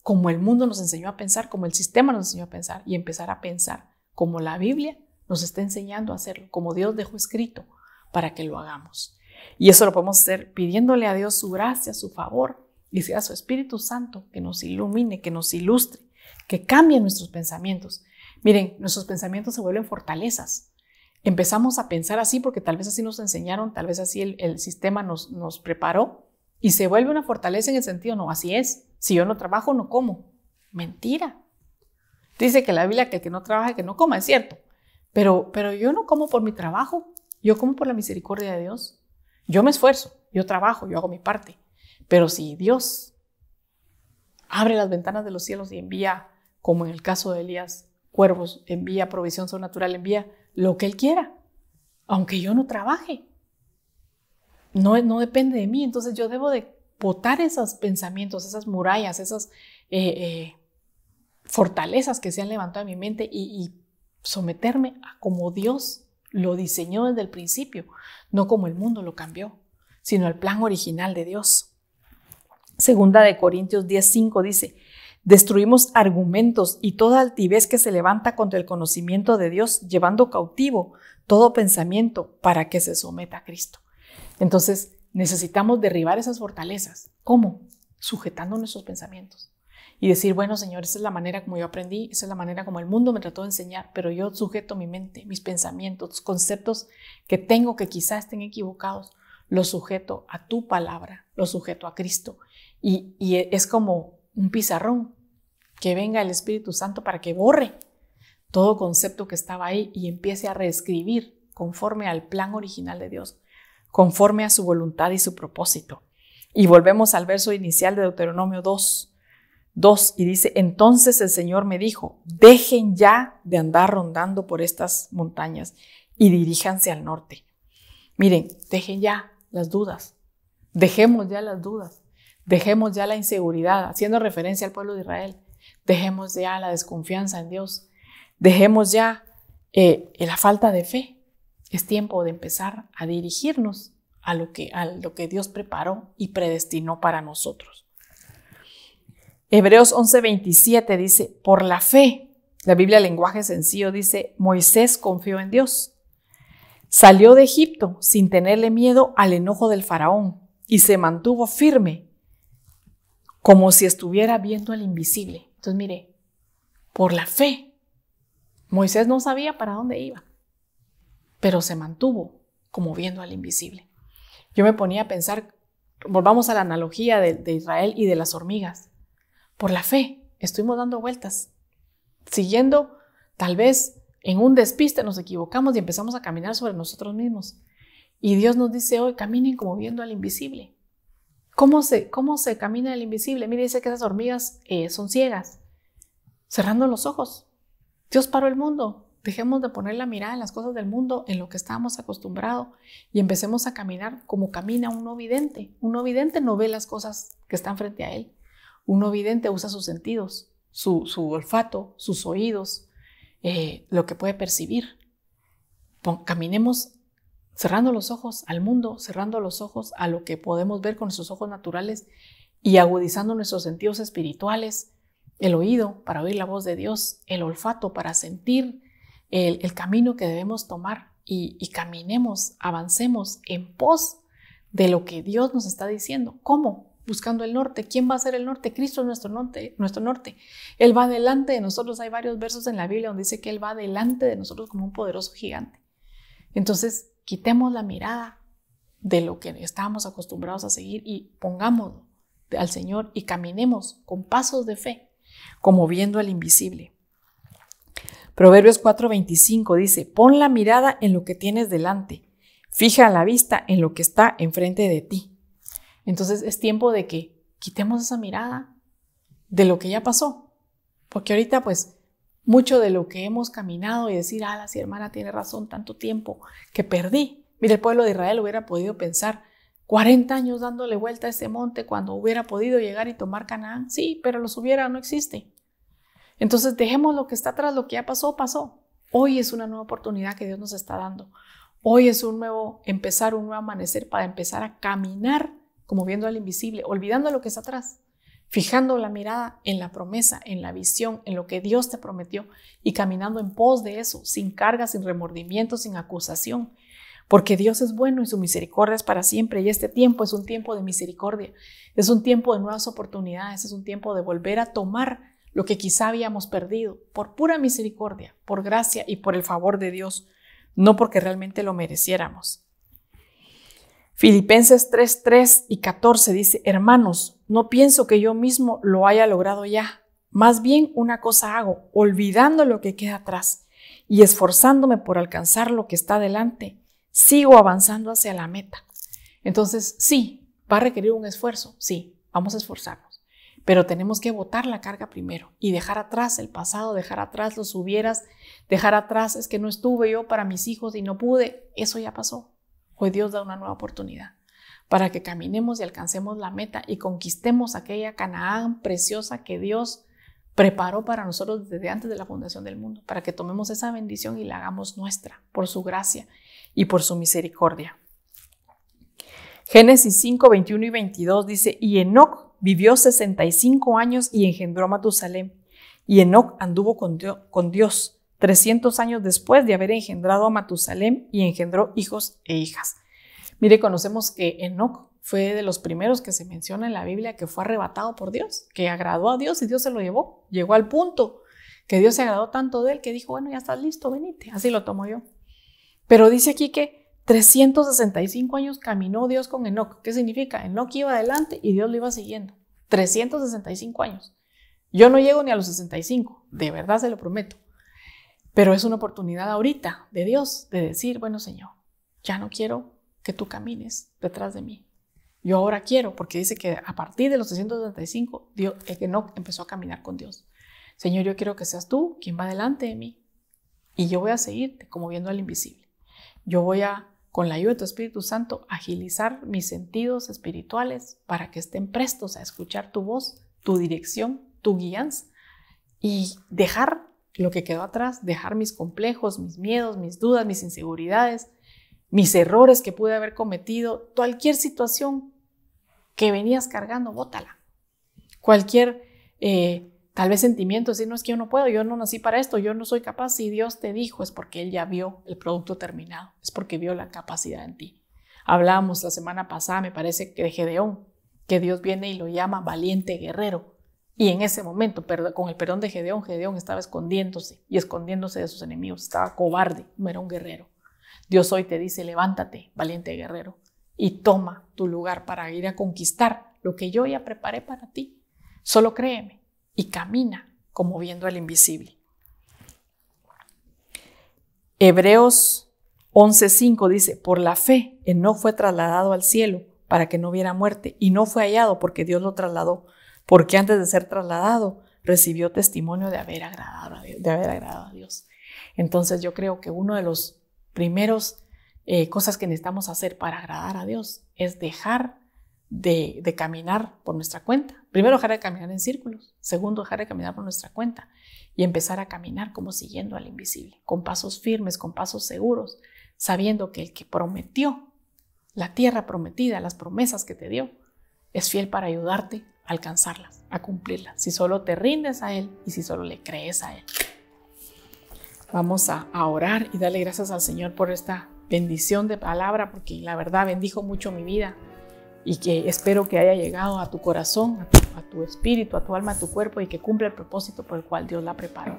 como el mundo nos enseñó a pensar, como el sistema nos enseñó a pensar y empezar a pensar como la Biblia nos está enseñando a hacerlo, como Dios dejó escrito para que lo hagamos. Y eso lo podemos hacer pidiéndole a Dios su gracia, su favor y sea su Espíritu Santo que nos ilumine, que nos ilustre, que cambie nuestros pensamientos. Miren, nuestros pensamientos se vuelven fortalezas. Empezamos a pensar así porque tal vez así nos enseñaron, tal vez así el sistema nos preparó y se vuelve una fortaleza en el sentido, no, así es. Si yo no trabajo, no como. Mentira. Dice que la Biblia que el que no trabaja, que no coma, es cierto. Pero yo no como por mi trabajo, yo como por la misericordia de Dios. Yo me esfuerzo, yo trabajo, yo hago mi parte. Pero si Dios abre las ventanas de los cielos y envía, como en el caso de Elías, cuervos, envía provisión sobrenatural, envía lo que Él quiera, aunque yo no trabaje. No depende de mí, entonces yo debo de botar esos pensamientos, esas murallas, esas fortalezas que se han levantado en mi mente y someterme a como Dios lo diseñó desde el principio, no como el mundo lo cambió, sino al plan original de Dios. Segunda de Corintios 10:5 dice, destruimos argumentos y toda altivez que se levanta contra el conocimiento de Dios, llevando cautivo todo pensamiento para que se someta a Cristo. Entonces, necesitamos derribar esas fortalezas. ¿Cómo? Sujetando nuestros pensamientos. Y decir, bueno, Señor, esa es la manera como yo aprendí, esa es la manera como el mundo me trató de enseñar, pero yo sujeto mi mente, mis pensamientos, conceptos que tengo que quizás estén equivocados, los sujeto a tu palabra, los sujeto a Cristo. Y es como un pizarrón, que venga el Espíritu Santo para que borre todo concepto que estaba ahí y empiece a reescribir conforme al plan original de Dios, conforme a su voluntad y su propósito. Y volvemos al verso inicial de Deuteronomio 2 y dice, entonces el Señor me dijo, dejen ya de andar rondando por estas montañas y diríjanse al norte. Miren, dejen ya las dudas, dejemos ya las dudas. Dejemos ya la inseguridad, haciendo referencia al pueblo de Israel. Dejemos ya la desconfianza en Dios. Dejemos ya la falta de fe. Es tiempo de empezar a dirigirnos a lo que Dios preparó y predestinó para nosotros. Hebreos 11:27 dice, por la fe, la Biblia lenguaje sencillo dice, Moisés confió en Dios. Salió de Egipto sin tenerle miedo al enojo del faraón, y se mantuvo firme, como si estuviera viendo al invisible. Entonces, mire, por la fe, Moisés no sabía para dónde iba, pero se mantuvo como viendo al invisible. Yo me ponía a pensar, volvamos a la analogía de Israel y de las hormigas. Por la fe, estuvimos dando vueltas, siguiendo, tal vez en un despiste nos equivocamos y empezamos a caminar sobre nosotros mismos. Y Dios nos dice hoy, caminen como viendo al invisible. ¿Cómo se camina al invisible? Mire, dice que esas hormigas son ciegas, cerrando los ojos. Dios paró el mundo. Dejemos de poner la mirada en las cosas del mundo, en lo que estábamos acostumbrados, y empecemos a caminar como camina un no vidente. Un no vidente no ve las cosas que están frente a él. Un no vidente usa sus sentidos, su olfato, sus oídos, lo que puede percibir. Caminemos cerrando los ojos al mundo, cerrando los ojos a lo que podemos ver con nuestros ojos naturales y agudizando nuestros sentidos espirituales, el oído para oír la voz de Dios, el olfato para sentir el camino que debemos tomar y caminemos, avancemos en pos de lo que Dios nos está diciendo. ¿Cómo? Buscando el norte. ¿Quién va a ser el norte? Cristo es nuestro norte. Él va delante de nosotros. Hay varios versos en la Biblia donde dice que Él va delante de nosotros como un poderoso gigante. Entonces, quitemos la mirada de lo que estábamos acostumbrados a seguir y pongámoslo al Señor y caminemos con pasos de fe, como viendo al invisible. Proverbios 4:25 dice, pon la mirada en lo que tienes delante, fija la vista en lo que está enfrente de ti. Entonces es tiempo de que quitemos esa mirada de lo que ya pasó, porque ahorita pues mucho de lo que hemos caminado y decir, si hermana tiene razón, tanto tiempo que perdí. Mire, el pueblo de Israel hubiera podido pensar 40 años dándole vuelta a ese monte cuando hubiera podido llegar y tomar Canaán. Sí, pero los hubiera, no existe. Entonces dejemos lo que está atrás, lo que ya pasó, pasó. Hoy es una nueva oportunidad que Dios nos está dando. Hoy es un nuevo empezar, un nuevo amanecer para empezar a caminar como viendo al invisible, olvidando lo que está atrás. Fijando la mirada en la promesa, en la visión, en lo que Dios te prometió y caminando en pos de eso, sin carga, sin remordimiento, sin acusación. Porque Dios es bueno y su misericordia es para siempre y este tiempo es un tiempo de misericordia. Es un tiempo de nuevas oportunidades, es un tiempo de volver a tomar lo que quizá habíamos perdido por pura misericordia, por gracia y por el favor de Dios, no porque realmente lo mereciéramos. Filipenses 3:13 y 14 dice, hermanos, no pienso que yo mismo lo haya logrado ya. Más bien una cosa hago, olvidando lo que queda atrás y esforzándome por alcanzar lo que está delante, sigo avanzando hacia la meta. Entonces, sí, va a requerir un esfuerzo, sí, vamos a esforzarnos, pero tenemos que botar la carga primero y dejar atrás el pasado, dejar atrás los hubieras, dejar atrás es que no estuve yo para mis hijos y no pude, eso ya pasó. Hoy Dios da una nueva oportunidad para que caminemos y alcancemos la meta y conquistemos aquella Canaán preciosa que Dios preparó para nosotros desde antes de la fundación del mundo, para que tomemos esa bendición y la hagamos nuestra por su gracia y por su misericordia. Génesis 5, 21 y 22 dice, y Enoc vivió 65 años y engendró a Matusalem. Y Enoc anduvo con Dios 300 años después de haber engendrado a Matusalem y engendró hijos e hijas. Mire, conocemos que Enoc fue de los primeros que se menciona en la Biblia que fue arrebatado por Dios, que agradó a Dios y Dios se lo llevó. Llegó al punto que Dios se agradó tanto de él que dijo, bueno, ya estás listo, venite. Así lo tomo yo. Pero dice aquí que 365 años caminó Dios con Enoc. ¿Qué significa? Enoc iba adelante y Dios lo iba siguiendo. 365 años. Yo no llego ni a los 65, de verdad se lo prometo. Pero es una oportunidad ahorita de Dios de decir, bueno, Señor, ya no quiero que tú camines detrás de mí. Yo ahora quiero, porque dice que a partir de los 365, Enoc empezó a caminar con Dios. Señor, yo quiero que seas tú quien va delante de mí y yo voy a seguirte como viendo al invisible. Yo voy a, con la ayuda de tu Espíritu Santo, agilizar mis sentidos espirituales para que estén prestos a escuchar tu voz, tu dirección, tu guianza y dejar lo que quedó atrás, dejar mis complejos, mis miedos, mis dudas, mis inseguridades, mis errores que pude haber cometido, cualquier situación que venías cargando, bótala. Cualquier tal vez sentimiento, decir, no es que yo no puedo, yo no nací para esto, yo no soy capaz. Si Dios te dijo, es porque Él ya vio el producto terminado, es porque vio la capacidad en ti. Hablábamos la semana pasada, me parece que de Gedeón, que Dios viene y lo llama valiente guerrero. Y en ese momento, con el perdón de Gedeón, Gedeón estaba escondiéndose de sus enemigos, estaba cobarde, no era un guerrero. Dios hoy te dice, levántate, valiente guerrero, y toma tu lugar para ir a conquistar lo que yo ya preparé para ti. Solo créeme y camina como viendo al invisible. Hebreos 11:5 dice, por la fe Enoc fue trasladado al cielo para que no viera muerte y no fue hallado porque Dios lo trasladó, porque antes de ser trasladado recibió testimonio de haber agradado a Dios. Entonces yo creo que uno de los primeros cosas que necesitamos hacer para agradar a Dios es dejar de caminar por nuestra cuenta. Primero, dejar de caminar en círculos. Segundo, dejar de caminar por nuestra cuenta y empezar a caminar como siguiendo al invisible, con pasos firmes, con pasos seguros, sabiendo que el que prometió la tierra prometida, las promesas que te dio, es fiel para ayudarte a alcanzarlas, a cumplirlas, si solo te rindes a Él y si solo le crees a Él. Vamos a orar y darle gracias al Señor por esta bendición de palabra, porque la verdad bendijo mucho mi vida y que espero que haya llegado a tu corazón, a tu espíritu, a tu alma, a tu cuerpo y que cumpla el propósito por el cual Dios la preparó.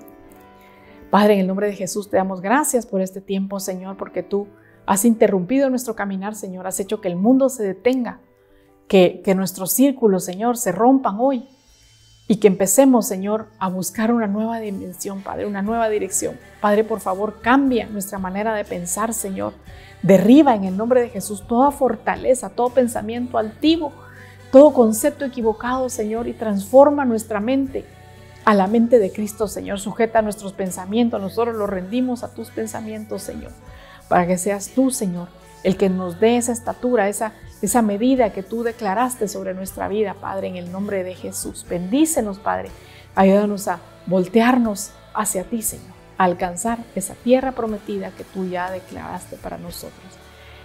Padre, en el nombre de Jesús te damos gracias por este tiempo, Señor, porque tú has interrumpido nuestro caminar, Señor, has hecho que el mundo se detenga, que nuestros círculos, Señor, se rompan hoy y que empecemos, Señor, a buscar una nueva dimensión, Padre, una nueva dirección. Padre, por favor, cambia nuestra manera de pensar, Señor. Derriba en el nombre de Jesús toda fortaleza, todo pensamiento altivo, todo concepto equivocado, Señor, y transforma nuestra mente a la mente de Cristo, Señor. Sujeta nuestros pensamientos, nosotros los rendimos a tus pensamientos, Señor, para que seas tú, Señor, el que nos dé esa estatura, esa medida que tú declaraste sobre nuestra vida, Padre, en el nombre de Jesús. Bendícenos, Padre. Ayúdanos a voltearnos hacia ti, Señor, a alcanzar esa tierra prometida que tú ya declaraste para nosotros.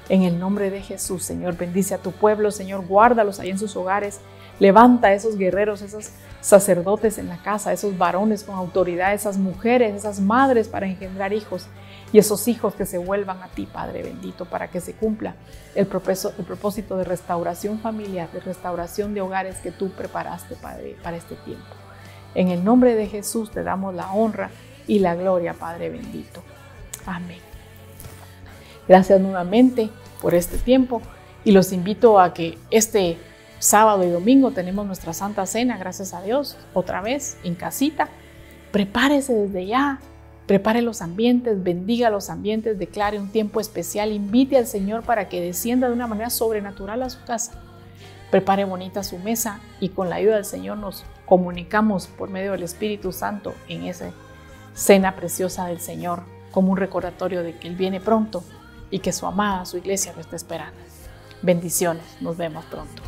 En el nombre de Jesús, Señor, bendice a tu pueblo, Señor, guárdalos ahí en sus hogares. Levanta a esos guerreros, esos sacerdotes en la casa, esos varones con autoridad, esas mujeres, esas madres para engendrar hijos. Y esos hijos que se vuelvan a ti, Padre bendito, para que se cumpla el propósito de restauración familiar, de restauración de hogares que tú preparaste, Padre, para este tiempo. En el nombre de Jesús te damos la honra y la gloria, Padre bendito. Amén. Gracias nuevamente por este tiempo y los invito a que este sábado y domingo tenemos nuestra Santa Cena, gracias a Dios, otra vez en casita. Prepárese desde ya. Prepare los ambientes, bendiga los ambientes, declare un tiempo especial, invite al Señor para que descienda de una manera sobrenatural a su casa. Prepare bonita su mesa y con la ayuda del Señor nos comunicamos por medio del Espíritu Santo en esa cena preciosa del Señor, como un recordatorio de que Él viene pronto y que su amada, su iglesia lo está esperando. Bendiciones, nos vemos pronto.